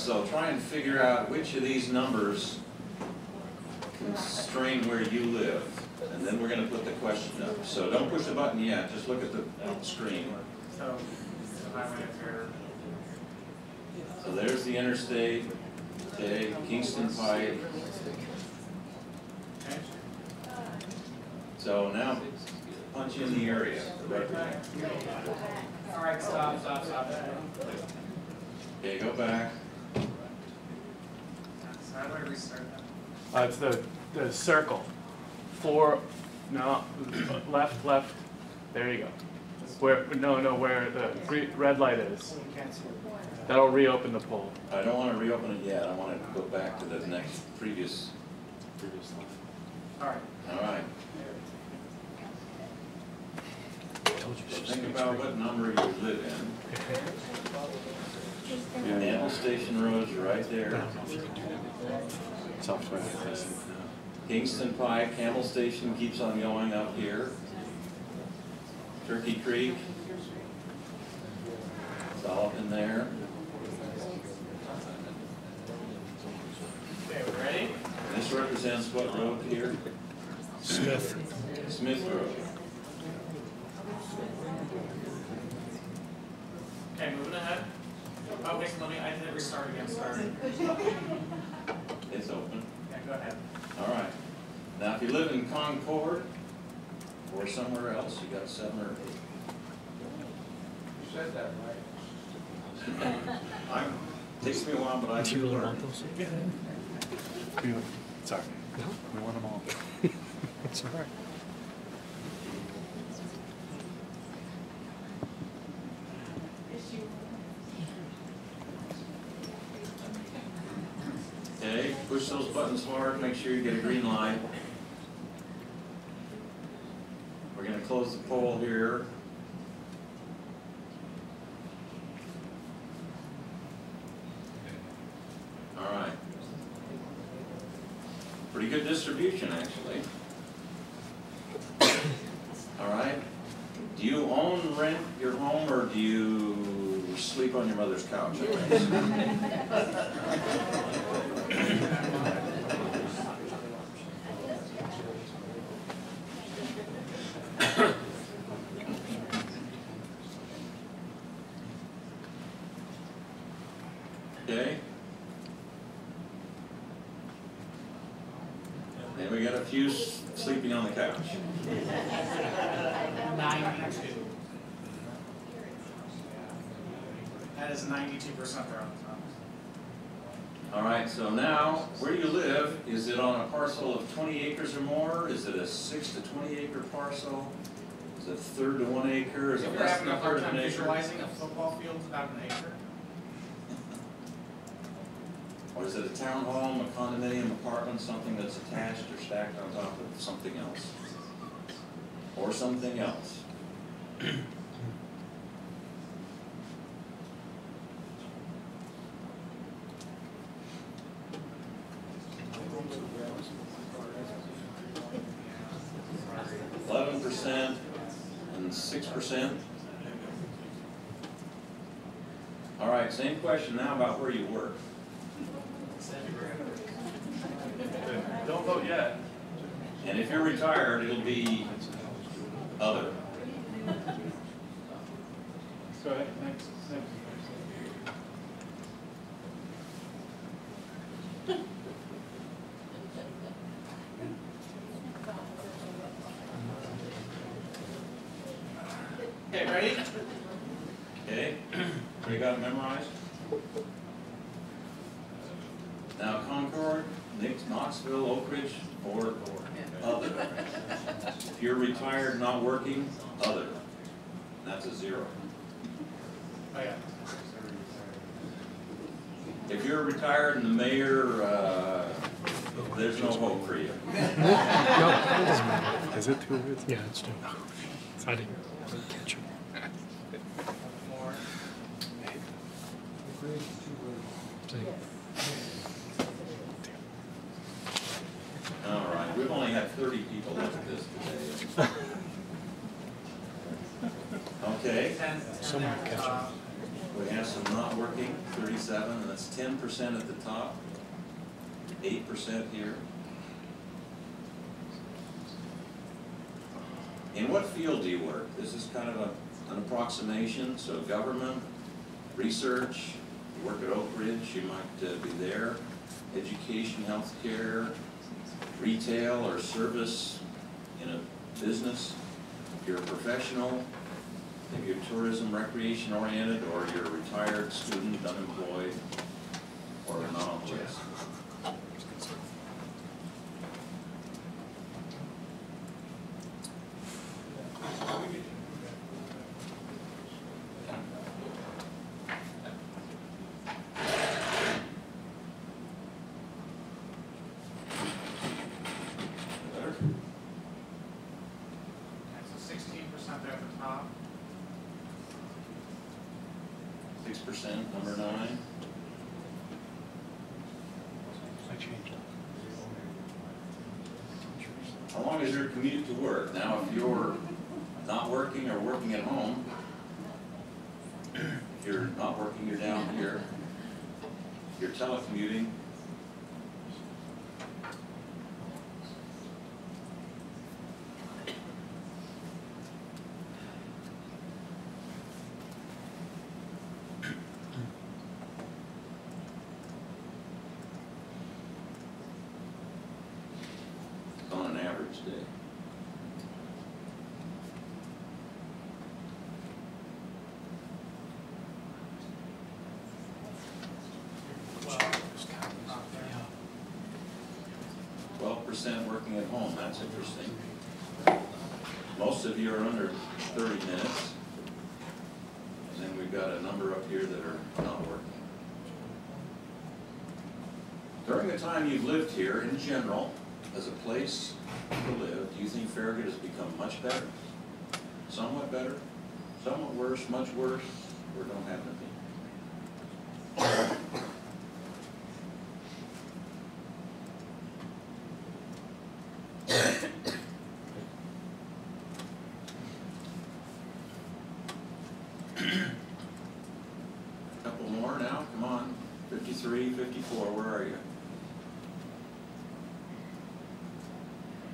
So try and figure out which of these numbers constrain where you live. And then we're going to put the question up. So don't push the button yet, just look at the screen. So highway up here. So there's the interstate, okay, Kingston Pike. Okay. So now punch in the area. All right, stop. Okay, go back. So how do I restart that? It's the circle. Left. There you go. Where where the red light is. That'll reopen the poll. I don't want to reopen it yet. I want to go back to the next previous line. All right. All right. So think about what number you live in. Camel Station Road's right there. Software. Kingston Pike, Camel Station keeps on going up here. Turkey Creek. It's all up in there. Okay, we ready? This represents what road here? Smith. Smith Road. Okay, moving ahead. Oh, wait, I did it restart again. Sorry. It's open. Yeah, go ahead. All right. Now, if you live in Concord or somewhere else, you got 7 or 8. You said that right. Takes me a while, but I Do do you really learn. want those? Sorry. No? We want them all. It's all right. Okay, push those buttons hard, make sure you get a green light. We're going to close the poll here. All right. Pretty good distribution, actually. All right. Do you own, rent your home, or do you sleep on your mother's couch? Okay. And we got a few sleeping on the couch. 92. That is 92% there on the top. All right, so now, where you live, is it on a parcel of 20 acres or more? Is it a 6 to 20 acre parcel? Is it a third to 1 acre? Is If it you're less having than a a hard third of time an acre? visualizing a football field about an acre, Or is it a townhome, a condominium, apartment, something that's attached or stacked on top of something else? Or something else? 11% and 6%. All right, same question now about where you work. Don't vote yet. And if you're retired, it'll be other. Go ahead. Next. okay, ready? Okay, you got it memorized? Now Concord, Knoxville, Oak Ridge, or other. If you're retired, not working, other. That's a 0. Oh yeah. If you're retired and the mayor, there's no hope for you. No, it doesn't matter. Is it 2 words? Yeah, it's two. I didn't catch it. More. All right, we've only had 30 people look at this today. Okay, 10. Someone catch it. we have some not working, 37, and that's 10% at the top, 8% here. In what field do you work? This is kind of an approximation, so government, research, you work at Oak Ridge, you might be there, education, healthcare, retail or service in a business. If you're a professional, if you're tourism, recreation oriented, or you're a retired student, unemployed, or a non-employed. Okay, so 16% there at the top. 6%, number 9. I changed it. How long is your commute to work? Now, if you're not working or working at home, if you're not working, you're down here. If you're telecommuting, on an average day. Well, 12% working at home, that's interesting. Most of you are under 30 minutes. And then we've got a number up here that are not working. During the time you've lived here, in general, as a place to live, do you think Farragut has become much better? Somewhat better? Somewhat worse? Much worse? Or don't have to be? Couple more now, come on. 53, 54, where are you?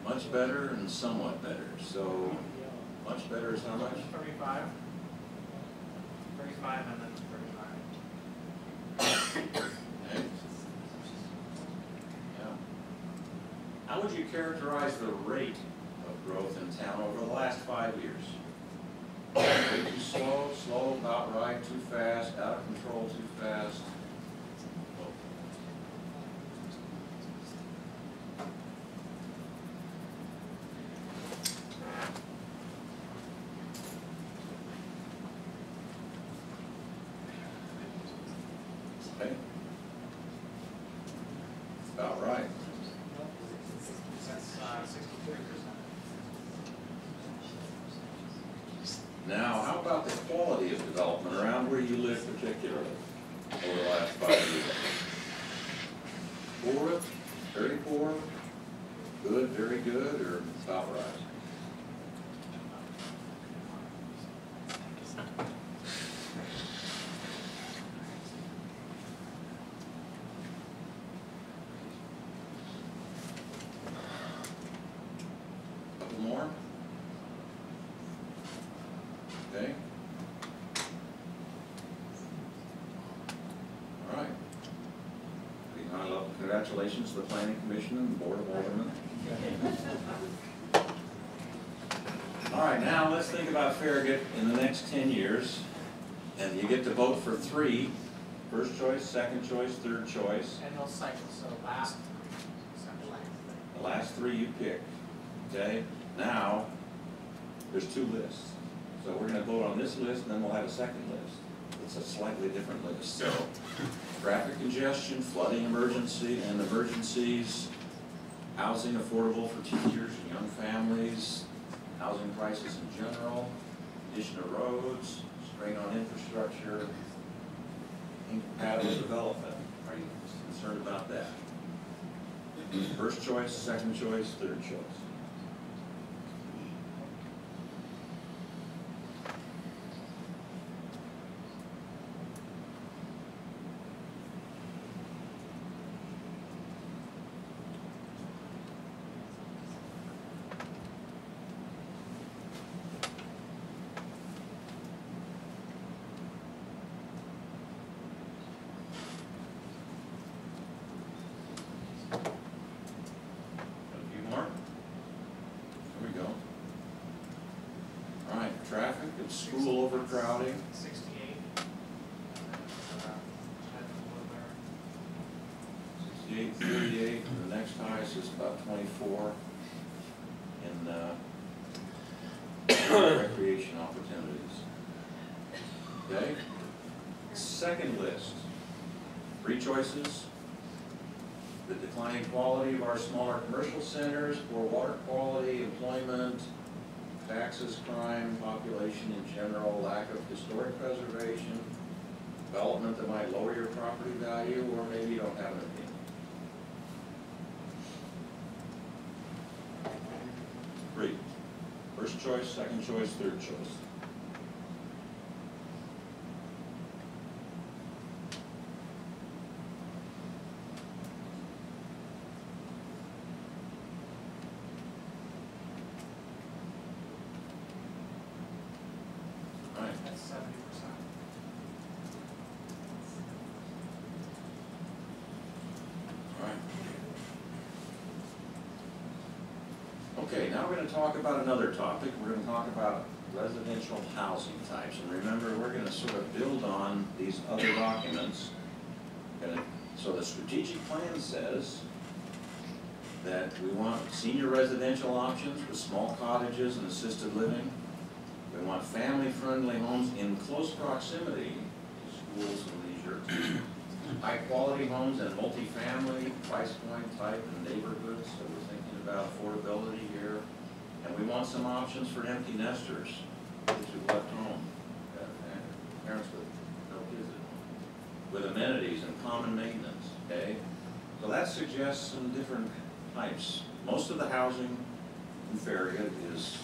Much better and somewhat better. So, much better is how much? 35. 35 and then 35. Okay. Yeah. How would you characterize the rate of growth in town over the last 5 years? Way too slow, slow, about right, too fast, out of control, too fast? Okay. About right. That's 63%. Now, how about the quality of development around where you live particularly over the last 5 years? Poor, very poor, good, very good, or about right? Couple more? Okay. All right. Pretty high level. Congratulations to the Planning Commission and the Board of Aldermen. All right, now let's think about Farragut in the next 10 years. And you get to vote for 3. First choice, second choice, third choice. And those cycles, so last, essentially. The last 3 you pick. Okay? Now, there's 2 lists. So we're going to vote on this list, and then we'll have a second list. It's a slightly different list. So, traffic congestion, flooding emergency and emergencies, housing affordable for teachers and young families, housing prices in general, condition of roads, strain on infrastructure, incompatible development. Are you concerned about that? First choice, second choice, third choice. school overcrowding. 68. 68, 38, and the next highest is about 24 in recreation opportunities. Okay? Second list, 3 choices. The declining quality of our smaller commercial centers, poor water quality, employment, taxes, crime, population in general, lack of historic preservation, development that might lower your property value, or maybe you don't have an opinion. Three. First choice, second choice, third choice. All right. That's 70%. All right. Okay, now we're going to talk about another topic. We're going to talk about residential housing types. And remember, we're going to sort of build on these other documents. So the strategic plan says that we want senior residential options with small cottages and assisted living. We want family-friendly homes in close proximity to schools and leisure. High-quality homes and multifamily, price point type and neighborhoods. So we're thinking about affordability here. And we want some options for empty nesters, kids who've left home, parents with no kids at home, with amenities and common maintenance, okay? So that suggests some different types. Most of the housing in Farragut is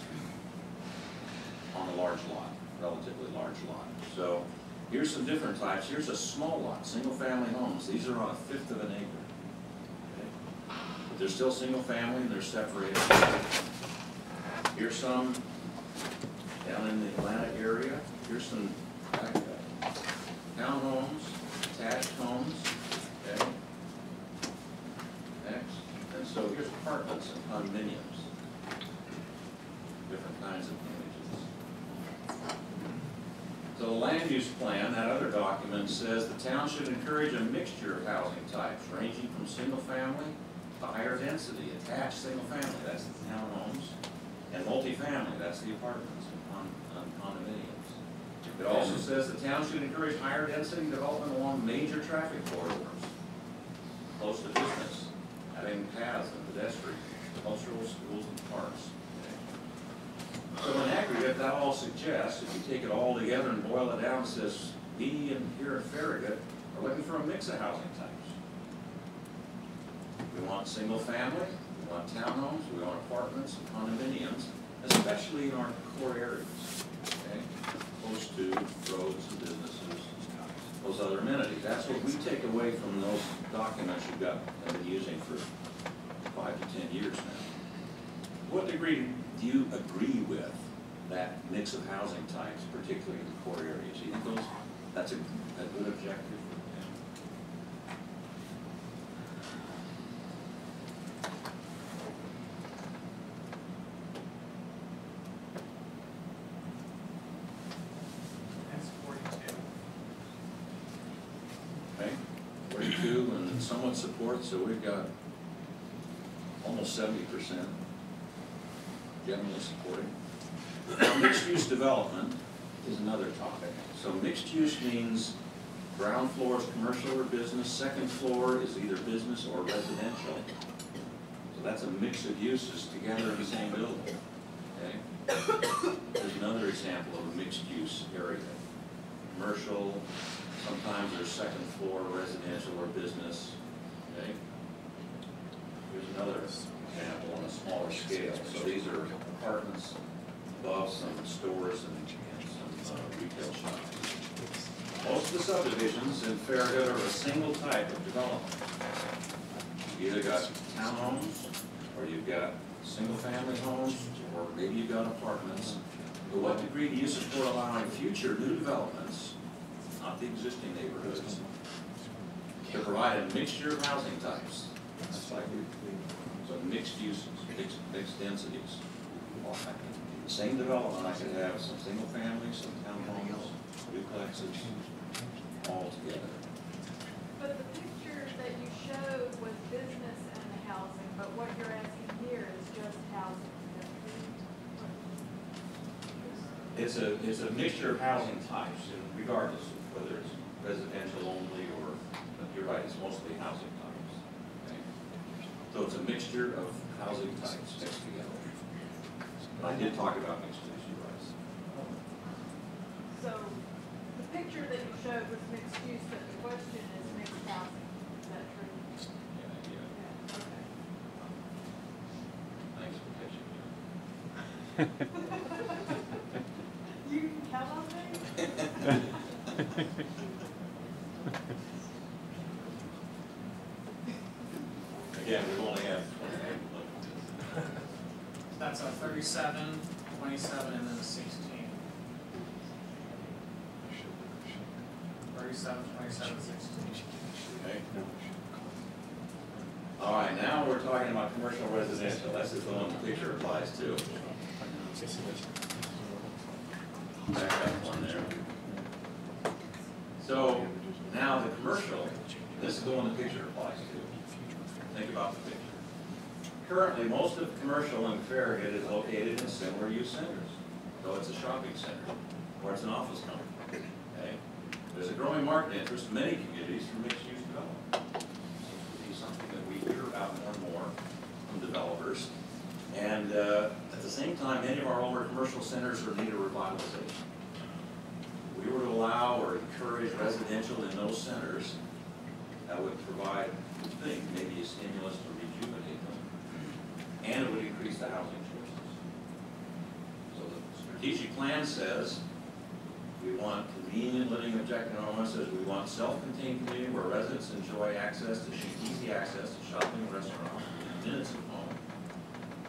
on a large lot, relatively large lot. So here's some different types. Here's a small lot, single-family homes. These are on 1/5 of an acre. Okay? But they're still single-family and they're separated. Here's some down in the Atlanta area. Here's some townhomes, attached homes. Okay. Next, and so here's apartments and condominiums. Different kinds of images. So the land use plan, that other document, says the town should encourage a mixture of housing types ranging from single-family to higher density, attached single-family, that's the townhomes, and multifamily, that's the apartments and condominiums. It also says the town should encourage higher density development along major traffic corridors, close to business, having paths and pedestrian, cultural, schools, and parks. So in aggregate, that all suggests, if you take it all together and boil it down, it says we here at Farragut are looking for a mix of housing types. We want single family, we want townhomes, we want apartments and condominiums, especially in our core areas, okay? Close to roads and businesses, those other amenities. That's what we take away from those documents you've got, been using for 5 to 10 years now. What degree do you agree with that mix of housing types, particularly in the core areas? Do you think that's a good objective? That's 42. Okay, 42 and somewhat support, so we've got almost 70% generally supporting. Now, mixed-use development is another topic. So mixed use means ground floor is commercial or business, second floor is either business or residential. So that's a mix of uses together in the same building, okay? There's another example of a mixed-use area. Commercial, sometimes there's second floor residential or business, okay? Here's another example on a smaller scale. So these are apartments above some stores and some retail shops. Most of the subdivisions in Farragut are a single type of development. You've either got townhomes, or you've got single-family homes, or maybe you've got apartments. To what degree do you support allowing future new developments, not the existing neighborhoods, to provide a mixture of housing types? That's like, so mixed uses, mixed densities. the same development, I could have some single families, some townhomes, duplexes, all together. But the picture that you showed was business and housing, but what you're asking here is just housing. It's a mixture of housing types, and regardless of whether it's residential only or, but you're right, it's mostly housing types. Okay? So it's a mixture of housing types mixed together. I did talk about mixed use, you're right. So the picture that you showed was mixed use, but the question is mixed housing. Is that true? Yeah, Yeah, okay. thanks for catching me. You can count on me? Again, we only have 20 people looking at this. That's a 37, 27, and then a 16. 37, 27, 16. Okay. All right, now we're talking about commercial residential. That's the one the picture applies to. Back up one there. So now the commercial, this is the one the picture applies to. Think about the picture. Currently, most of commercial in Farragut is located in similar use centers. So it's a shopping center or it's an office company. Okay? There's a growing market interest in many communities for mixed-use development. Seems to be something that we hear about more and more from developers. And at the same time, many of our older commercial centers are in need of revitalization. If we were to allow or encourage residential in those centers, that would provide, I think, maybe a stimulus to rejuvenate them. And it would increase the housing choices. So the strategic plan says we want convenient living objective. No one says we want self-contained community where residents enjoy access to easy access to shopping, restaurants, within minutes of home.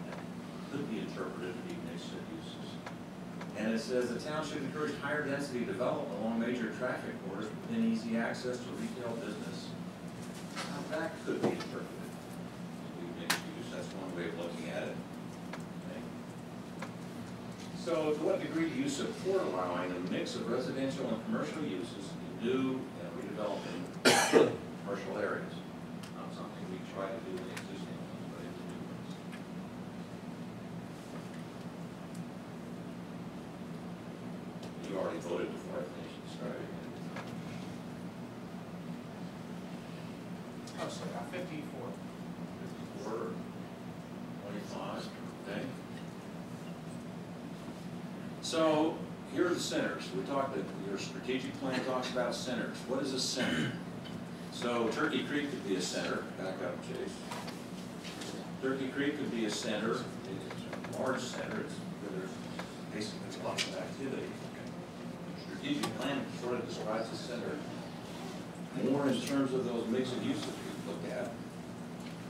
That could be interpreted to be mixed uses. And it says the town should encourage higher density development along major traffic corridors within easy access to retail business. Now that could be interpreted to be mixed use. That's one way of looking at it. Okay. So to what degree do you support allowing a mix of residential and commercial uses in new and redeveloping commercial areas? Not something we try to do in the existing ones, but in the new ones. You already voted before I finished describing it. Oh, sorry, 54. 54, 25, okay? So here are the centers. We talked that your strategic plan talks about centers. What is a center? So Turkey Creek could be a center. Back up, Chase. Turkey Creek could be a center. It's a large center. It's where there's basically lots of activity. Strategic plan sort of describes a center more in terms of those mix of uses we look at.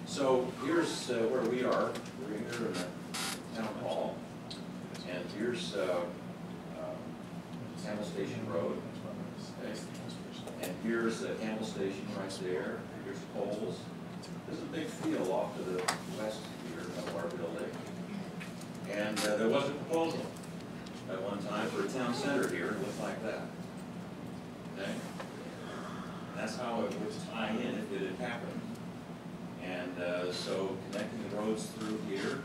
So here's where we are. We're here in the town hall. And here's Campbell Station Road. Okay. And here's Campbell Station right there. Here's Coles. There's a big field off to the west here of our building. And there was a proposal at one time for a town center here. It looked like that. Okay. That's how it would tie in if it had happened. And so connecting the roads through here,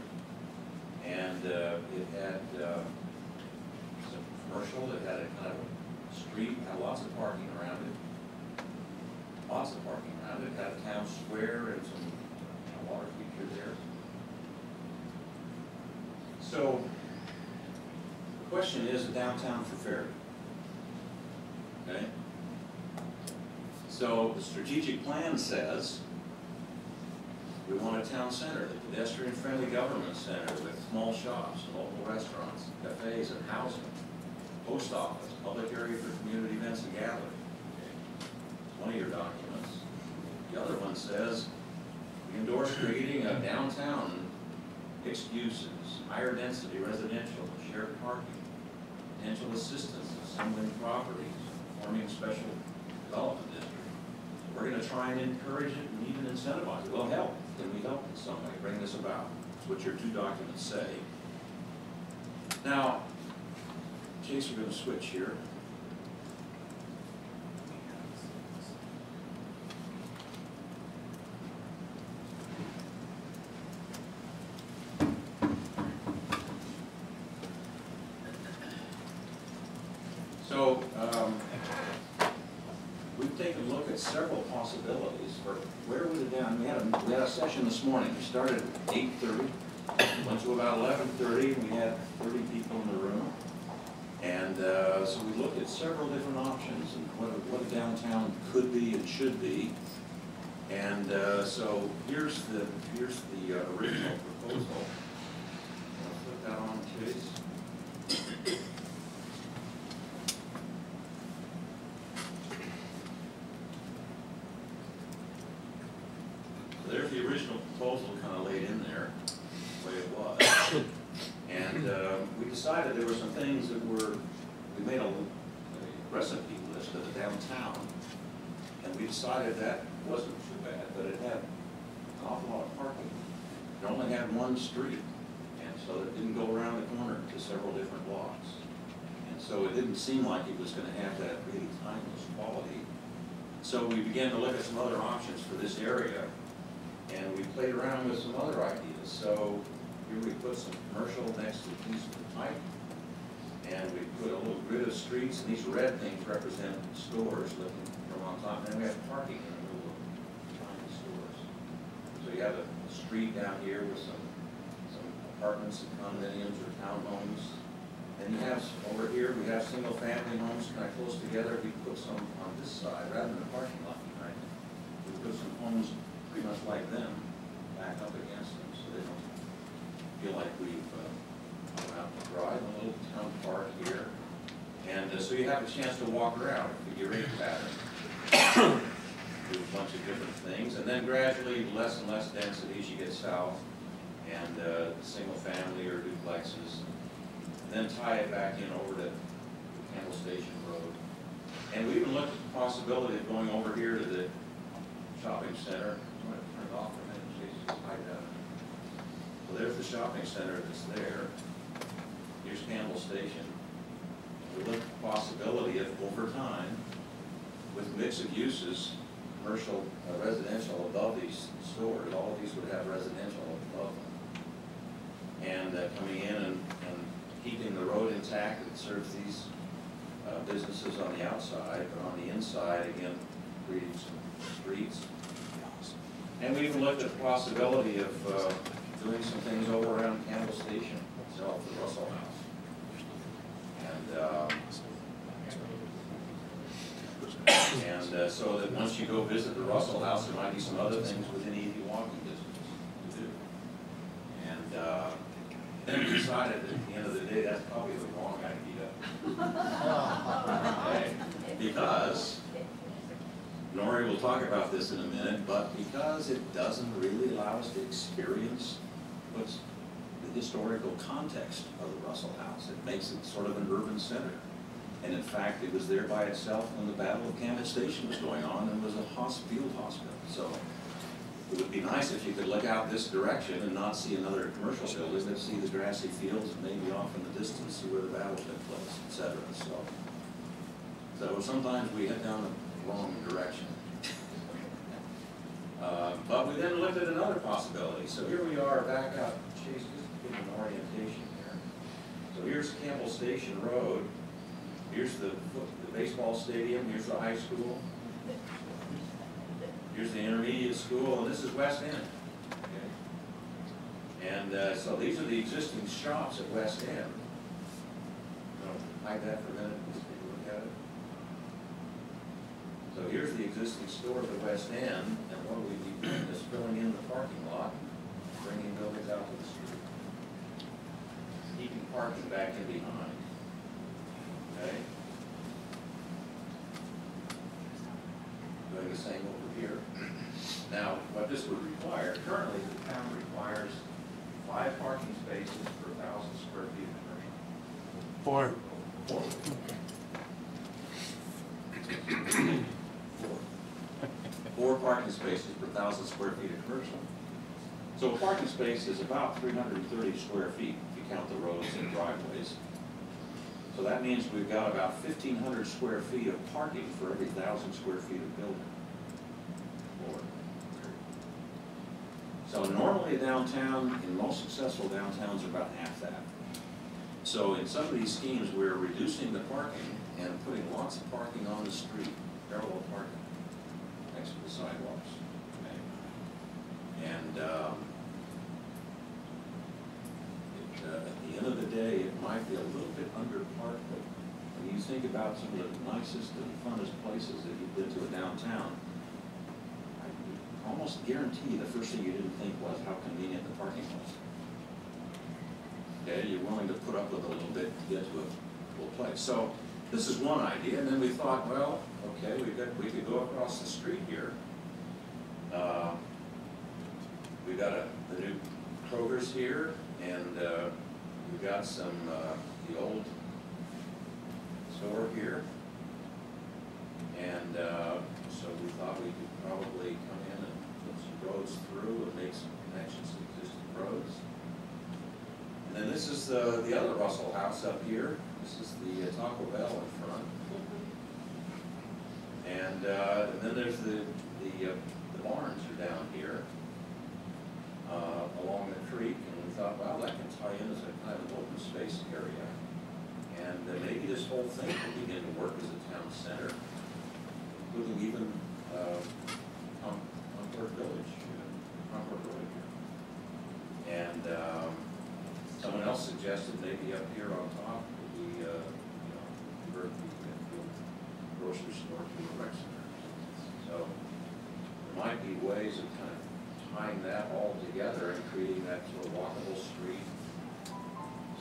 and it had some commercial, it had a kind of a street, had lots of parking around it. Lots of parking around it, had a town square and some water feature there. So the question is a downtown for Farragut. Okay? So the strategic plan says we want a town center, a pedestrian-friendly government center with small shops, local restaurants, cafes, and housing, post office, public area for community events and gatherings. Okay. One of your documents. The other one says we endorse creating a downtown mixed uses, higher density residential, shared parking, potential assistance in assembling properties, forming special development district. We're going to try and encourage it and even incentivize it. We'll help. Can we help in some way bring this about? That's what your two documents say. Now, Chase, we're going to switch here. So, we've taken a look at several possibilities for where would it down. We had a session this morning. We started at 8:30, went to about 11:30, and we had 30 people in the room. And so we looked at several different options and what a downtown could be and should be. And so here's the original proposal. I'll put that on, Chase. There's the original proposal kind of laid in there, the way it was. And we decided there were some things that we made a recipe list of the downtown. And we decided that wasn't too bad, but it had an awful lot of parking. It only had one street, and so it didn't go around the corner to several different blocks. And so it didn't seem like it was going to have that really timeless quality. So we began to look at some other options for this area. And we played around with some other ideas. So here we put some commercial next to the piece of the pipe. And we put a little grid of streets, and these red things represent stores looking from on top. And then we have parking in the middle of tiny stores. So you have a street down here with some apartments and condominiums or townhomes. And you have, over here, we have single family homes kind of close together. We put some on this side, rather than a parking lot behind it. We put some homes pretty much like them, back up against them, so they don't feel like we've gone out to drive. A little town park here. And so you have a chance to walk around, figure eight pattern, do a bunch of different things, and then gradually less and less density as you get south, and single family or duplexes, and then tie it back in over to Campbell Station Road. And we even looked at the possibility of going over here to the shopping center. I'm going to turn it off for a minute, Chase, just hide that. So there's the shopping center that's there. Here's Campbell Station. We looked at the possibility of, over time, with mix of uses, commercial, residential above these stores, all of these would have residential above them. And coming in and keeping the road intact that serves these businesses on the outside, but on the inside, again, creating some streets. And we even looked at the possibility of doing some things over around Campbell Station itself, the Russell House. And so that once you go visit the Russell House, there might be some other things within easy walking distance to do. And then we decided that at the end of the day, that's probably the wrong idea. Okay. Because, Nori will talk about this in a minute, but because it doesn't really allow us to experience what's the historical context of the Russell House. It makes it sort of an urban center. And in fact, it was there by itself when the Battle of Campbell Station was going on and was a field hospital. So it would be nice if you could look out this direction and not see another commercial building, but see the grassy fields and maybe off in the distance see where the battle took place, etc. So sometimes we head down the wrong direction. But we then looked at another possibility. So here we are back up. Chase, just give an orientation here. So here's Campbell Station Road. Here's the baseball stadium. Here's the high school. Here's the intermediate school, and this is West End. Okay. And so these are the existing shops at West End. Hide that for a minute. Let's take a look at it. So here's the existing stores at West End, and what we'd be doing is filling in the parking lot, bringing buildings out to the street, keeping parking back in behind. Okay? Doing the same over here. Now, what this would require, currently the town requires 5 parking spaces per 1,000 square feet of commercial. 4. 4 parking spaces per 1,000 square feet of commercial. So a parking space is about 330 square feet. If you count the roads and driveways. So that means we've got about 1,500 square feet of parking for every 1,000 square feet of building. Lord. So normally downtown, in most successful downtowns, are about half that. So in some of these schemes, we're reducing the parking and putting lots of parking on the street, parallel parking, next to the sidewalks. Okay? And at the end of the day, it might be a little bit underparked, but when you think about some of the nicest and funnest places that you've been to a downtown, I almost guarantee the first thing you didn't think was how convenient the parking was. Okay, you're willing to put up with a little bit to get to a full place. So this is one idea, and then we thought, well, okay, we could go across the street here. We've got the new Kroger's here, and we've got some the old store here, and so we thought we could probably come in and put some roads through and make some connections to existing roads. And then this is the other Russell House up here. This is the Taco Bell in front, and then there's the barns are down here along the creek, and we thought, well, that can tie in as a kind of open space area, and maybe this whole thing could begin to work as a town center, including even Concord Village here. And someone else suggested maybe up here on top would be, convert the grocery store to a rec center. So there might be ways of kind of tying that all together and creating that sort of walkable street,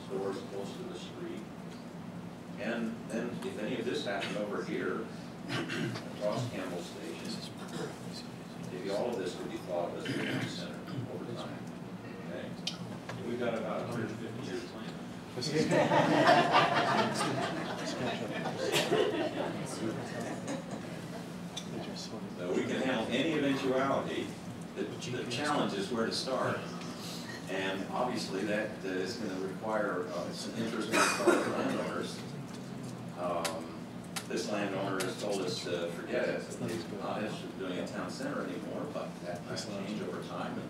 stores close to the street. And then if any of this happened over here, across Campbell Station, maybe all of this would be thought of as a town center over time. Okay? So we've got about 150 years plan. So we can handle any eventuality. The challenge is where to start. And obviously that is going to require some interest from the landowners. This landowner has told us to forget it. He's not interested in doing a town center anymore, but that might change over time. And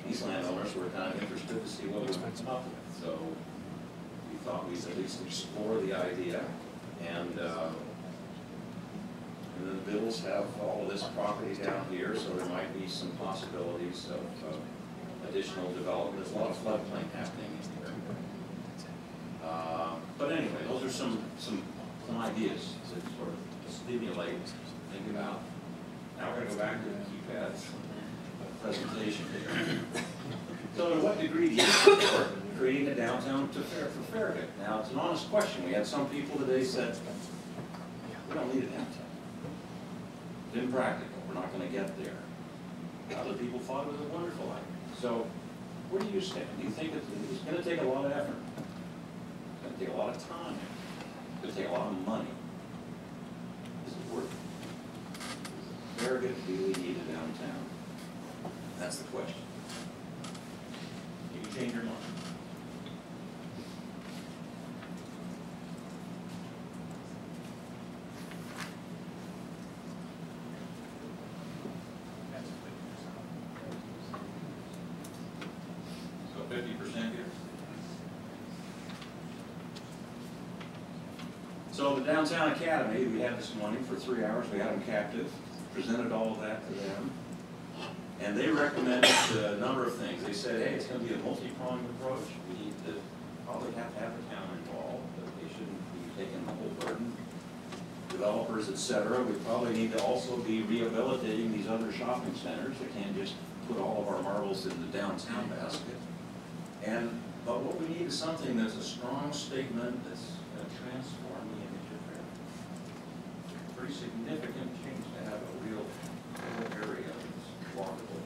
these landowners were kind of interested to see what we would come up with. So we thought we'd at least explore the idea. And then the Bills have all of this property down here, so there might be some possibilities of additional development. There's a lot of floodplain happening in here. But anyway, those are some ideas to sort of stimulate, think about. Now we're going to go back to the Keypad's presentation here. So to what degree do you support creating a downtown for Farragut? Now it's an honest question. We had some people today said, we don't need a downtown. It's impractical. We're not going to get there. Other people thought it was a wonderful idea. So where do you stand? Do you think it's going to take a lot of effort? It's going to take a lot of time. It's going to take a lot of money. Is it worth it? Farragut really need a downtown? That's the question. You can change your mind. So 50% here. So the Downtown Academy, we had this morning for 3 hours. We had them captive, presented all of that to them. And they recommended a number of things. They said, hey, it's going to be a multi-pronged approach. We need to probably have the town involved, but they shouldn't be taking the whole burden. Developers, et cetera. We probably need to also be rehabilitating these other shopping centers. We can't just put all of our marbles in the downtown basket. But what we need is something that's a strong statement that's going to transform the image of Farragut. Pretty significant change to have a real area that's walkable.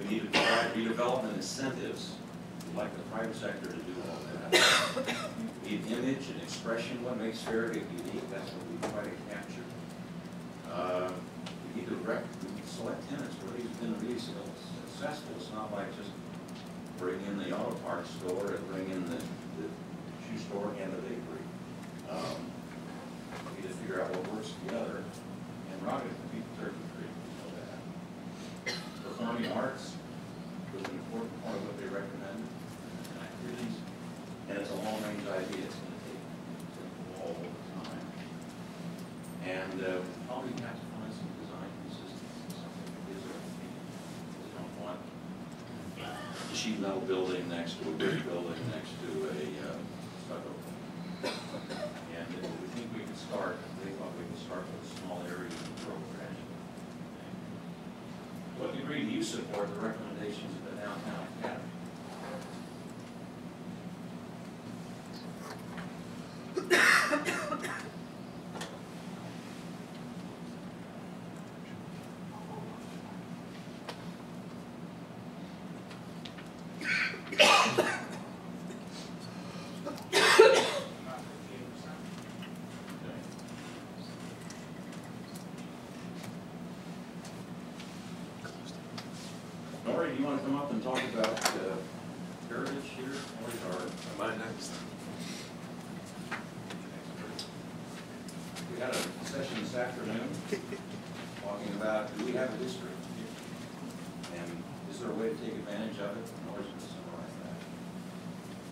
We need to provide redevelopment incentives. We'd like the private sector to do all that. We need image and expression, what makes Farragut unique. That's what we try to capture. We need to select tenants where these have been really successful. It's not like just bring in the auto parts store, and bring in the shoe store and the bakery. We need to figure out what works together, and Rocket can beat Turkey Creek, we know that. Performing arts was an important part of what they recommended, and activities, and it's a long-range idea, it's gonna take all the time. And probably have to find some design consistency, something that gives it a meaning. We don't want a sheet metal building next to a brick building next to a stucco. And we think we could start, they thought we could start with a small area and grow gradually. What degree do you support the recommendations of the Downtown Academy? Nori, do you want to come up and talk about heritage here? Or Am I next? we had a session this afternoon talking about, do we have a history? And is there a way to take advantage of it? Nori's been